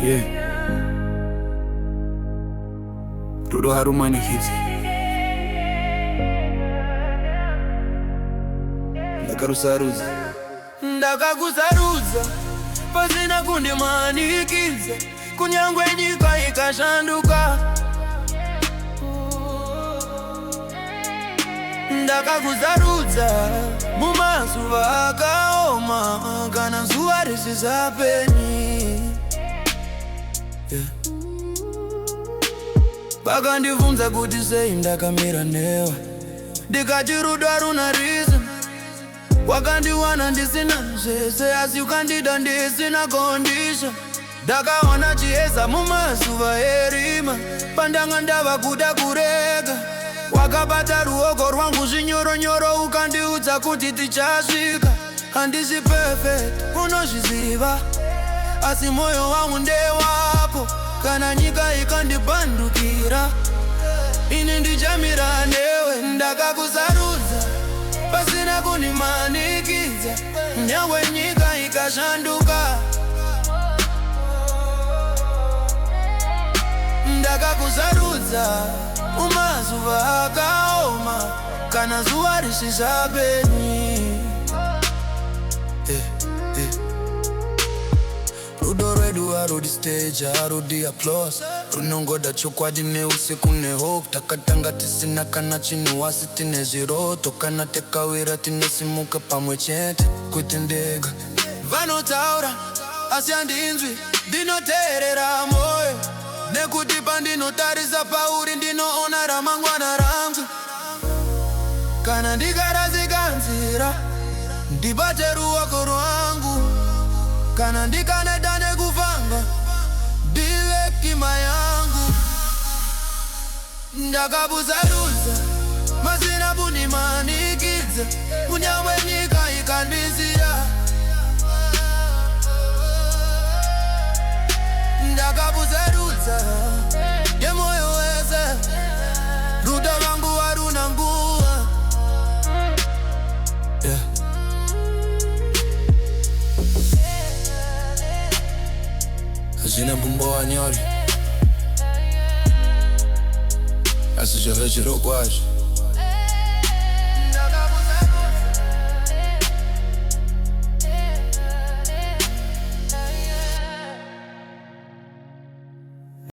Yeah. Dodo harumani hiti. Ndakarusaruza. Ndakakusaruza pasina kundimanikiza, kunyangwe nyika ikashanduka. Ndakakusaruza mumazuva akaoma, kana zuva risisapeni. Vakandibvunza kuti sei ndakamira newe, ndikati rudo haruna reason. Wakandiwana ndisina zvese, asi ukandida ndisina condition. Ndakaona chiesa mumazuva erima, pandanga ndava kuda kurega. Wakabata ruoko rwangu zvinyoronyoro, ukandiudza kuti tichasvika. Handisi perfect, unozviziva, asi moyo wangu ndewapo. Kana nyika ikandipandukira, ini ndichamira newe. Ndakakusarudza pasina kundimanikiza, nyangwe nyika ikashanduka. Ndakakusarudza mumazuva akaoma, kana zuva risisapeni. Rudo rwedu harudi stage, harudi applause. Runongoda chokwadi neusiku nehope. Takatanga tisina kana chinhu wasi tine zviroto. Kana tekawira tinosimuka pamwe chete kuti ndega. Vanotaura asi handinzwi, ndinoteerera moyo. Nekuti pandinotarisa pauri ndinoona ramangwana rangu. Kana ndikarasika nzira, ndibate ruoko rwangu. Kana ndikaneta nekufamba, ndive kima yangu. Ndakakusarudza masina kundimanikiza, kunyangwe nyika ikandisiya. Ndakakusarudza yemoyo wese, rudo rwangu haruna nguva. Hazina mbumbo wanyori, asi zvave zvirokwazvo.